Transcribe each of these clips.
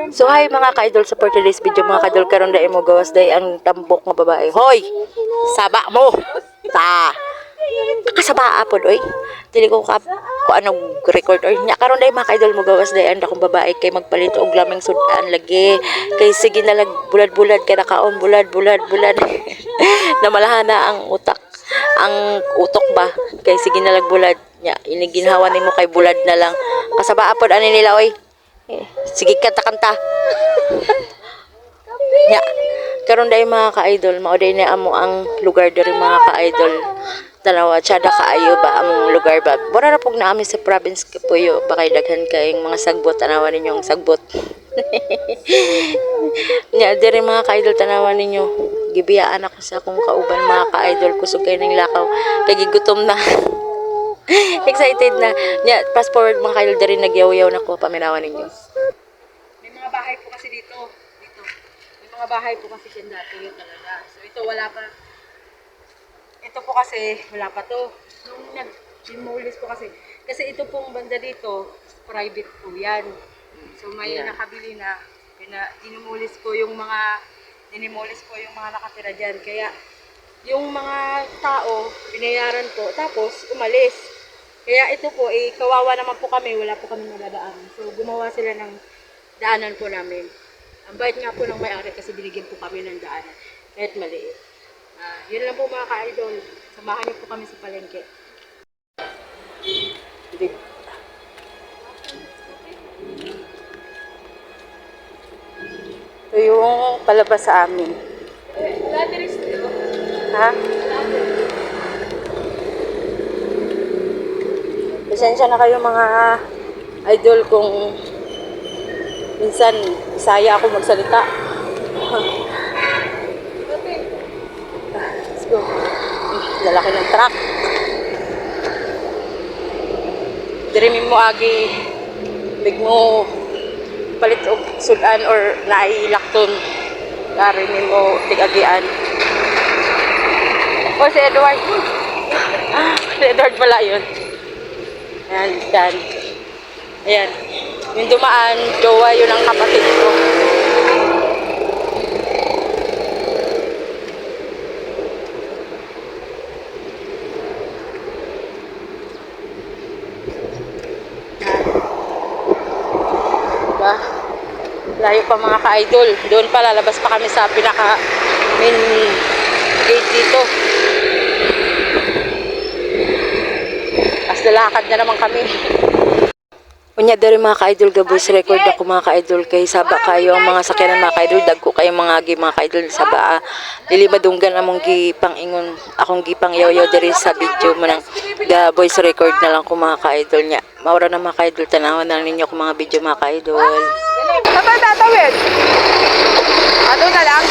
So hi mga ka-idol, sa for today's video mga ka-idol, karon dai mo gawas dai ang tambok nga babae. Hoy! Saba mo! Ta! Kasaba apod oy. Dili ko ka anong record or nya karon dai mga ka-idol mo gawas dai ang dakong babae kay magpalit og lamang sudan lagi. Kay sige na lag bulad-bulad ka nakaon bulad-bulad. Namalahana ang utak. Ang utok ba? Kay sige na lag bulad nya iniginhawa nimo kay bulad na lang. Kasaba apod ani nila oy. Sige kanta-kanta. Ya. Karon day mga ka-idol, mao day na amo ang lugar diri mga ka-idol. Tanawa tsada kaayo ba ang lugar ba? Bora ra pug naami sa province Puyo, bakay daghan kayong mga sagbot tanawa ninyo ang sagbot. Nya diri mga ka-idol tanawa ninyo. Gibiyaan ako sa akong kauban mga ka-idol, kusog kay ning lakaw. Kay gigutom na. Excited na. Nya fast forward mga ka-idol diri nagyaw-yaw na ko paminawan ninyo. May mga bahay po kasi dito. May mga bahay po kasi dyan dati yun talaga. So ito wala pa. Ito po kasi wala pa to. Nung nag-demolish po kasi. Kasi ito pong banda dito, private po yan. So may nakabili na. Dinimolish po yung mga nakatira dyan. Kaya yung mga tao, binayaran po. Tapos umalis. Kaya ito po, kawawa naman po kami. Wala po kami madadaan. So gumawa sila ng daanan po namin. Ang bait nga po ng may-ari kasi binigyan po kami ng daanan. Kahit maliit. Yun lang po mga ka-idol. Samahan niyo po kami sa palengke. Ito yung palabas sa amin. Ha? Pasensya na kayo mga idol kung minsan Bisaya ako magsalita. Let's go. Lalaki ng truck. Diri mo agi big mo palit og sudan or nailakton. Dari mo tigagian. O si Edward. Si Edward pala yun. Ayan, dan. Ayan. Yung dumaan, jowa yun ang kapatid ko. Diba? Layo pa mga ka-idol. Doon pa, lalabas pa kami sa pinaka main gate dito. As lalakad na naman kami. Unya dari mga ka-idol gaboy record ako mga ka-idol kay saba kayo ang mga sakyanan mga ka-idol dagko kayo mga ka-idol saba dili madunggan among gipangingon akong gipang yaw-yaw diri sa video mo nang the voice record na lang ko mga ka-idol nya maura na mga ka-idol tanawan na ninyo ko mga video mga ka-idol. Tatawid! Doon na lang.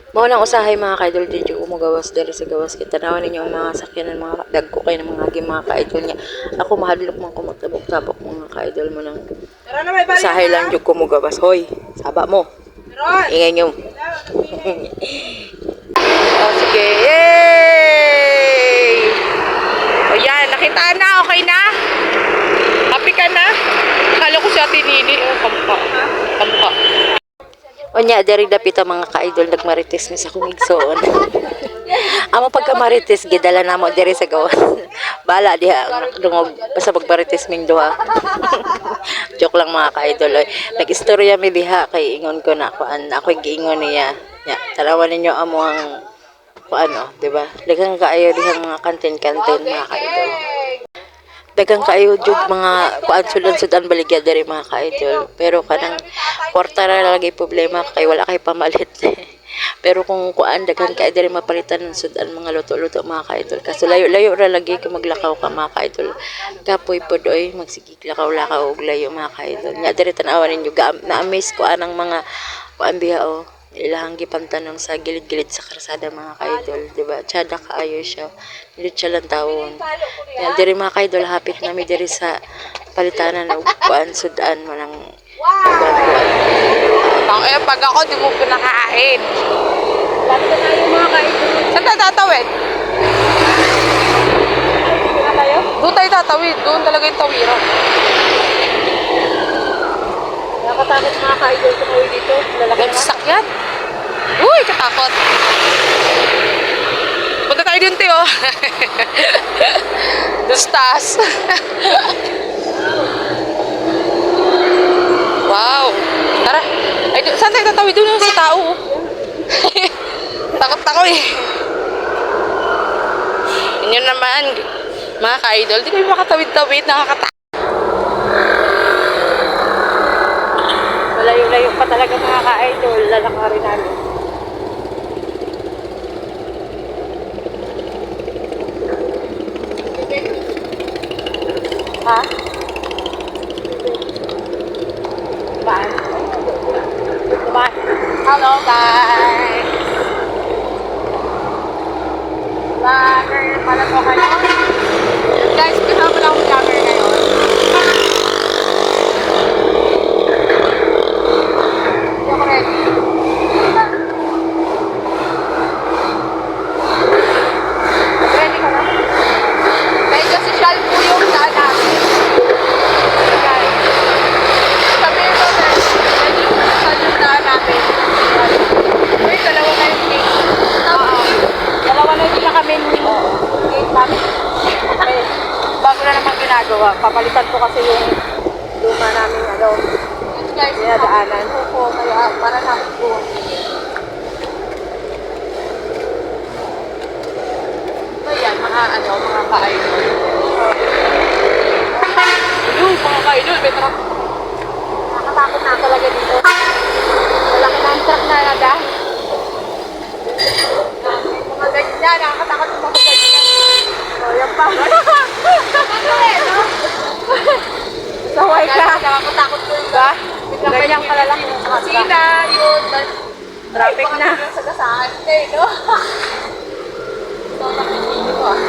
Mao nang usahay mga ka-idol dito umugawas diri sa gawas kita tanawan ninyo ang mga sakyanan mga dagko kay ng mga ka-idol niya. Ako mahadlok man ko magtabok-tabok mga ka-idol mo nang usahay lang jud ko mugawas. Hoy, saba mo. Ingay nyo. Oh, sige. Yay! O yan, nakita na, okay na? Happy ka na? Akala ko si Ate Nini. Kampa. O nya, diri dapita mga ka-idol, nagmarites mi sa kong igsoon. Amo pagka-marites, gidala na mo diri sa gawas. Bala diha, dungog, basta magmarites ming duha. Joke lang mga ka-idol. Nag-istorya mi diha, kay ingon ko na, ako'y giingon niya. Ya, tanawan ninyo amo ang, diba? Daghang kaayo dihang mga kantin-kantin mga ka-idol. Dagang kayo jud mga sudan-sudan baligya diri mga ka-idol. Pero kanang kwarta ra lagi problema kay wala kay pamalit. Pero kung dagang kayo diri mapalitan ng sudan mga luto-luto mga ka-idol. Kaso layo-layo ra lagi ka maglakaw ka mga ka-idol. Kapoy pod oy magsigig lakaw-lakaw og layo mga ka-idol. Nya diri tan-awan ninyo na-amaze ko anang mga biha ilahang gipantanon sa gilid-gilid sa karsada mga ka-idol, diba? Tsada kaayo siya. Dili siya lang tawon. Yan, diri mga ka-idol, hapit nami diri sa palitanan og sudan manang Pag ako, di mo pinakain. Basta tayo mga ka-idol. Saan tatawid? Saan tayo? Doon tayo tatawid. Doon talaga yung tawiran. Nakakatakot mga ka-idol tumawid dito. Lalaki May sasakyan. Uy, katakot. Punta tayo dun, Teo. Doon sa taas. Wow. Tara. Ay, saan tayo tatawid? Doon sa tao. Takot ako eh. Yun naman, mga ka-idol, di kayo makatawid-tawid, nakakatakot. Malayo-layo pa talaga mga ka-idol. Lalakarin namin. Ha? Baan? Baan? Hello guys! Vlogger pala po kayo. Guys, kasama lang akong vlogger ngayon. Hindi ako ready. Ready ka na? Medyo social po yung daan namin. Guys, sabihin ko na, medyo social yung daan namin. Uy, dalawa na yung gate. Dalawa na din na kami gate namin. Okay. Bago na naman ginagawa. Papalitan ko kasi yung luma namin Guys, dinadaanan. po, kaya para namin po. So yan, mga ka-idol. Ayun, mga ka-idol, may truck. Nakatakot na talaga dito. Malaki na ang truck na nadahan. Mga ganyan, nakakatakot yung mga ganyan. O, yan pa. Ano eh, no? Saway ka. Nakakatakot ko yung ba? Ganyan kalalaki ng truck. Sina, yun. Traffic na. Sa gasaan, eh, no? So, nakikita ko ah.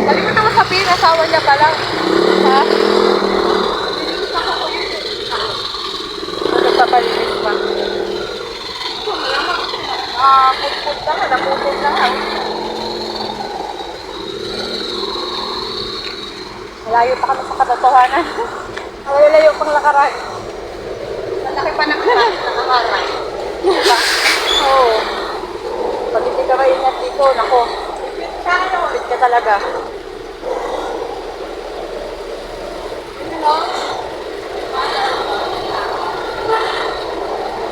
Sabi ko naman sabihin, asawa niya pala. Ha? Nagpapalinis pa. Puput lang, napuput lang. Malayo pa kami sa katotohanan. Malayo pang lakaran. Malaki pa ng nakakaray. Oo. Pag hindi ka maingat dito, nako. Fit ka talaga.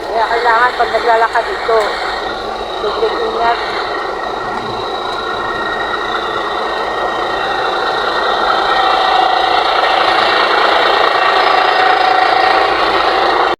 Kaya kailangan pag naglalakad dito, biglang ingat.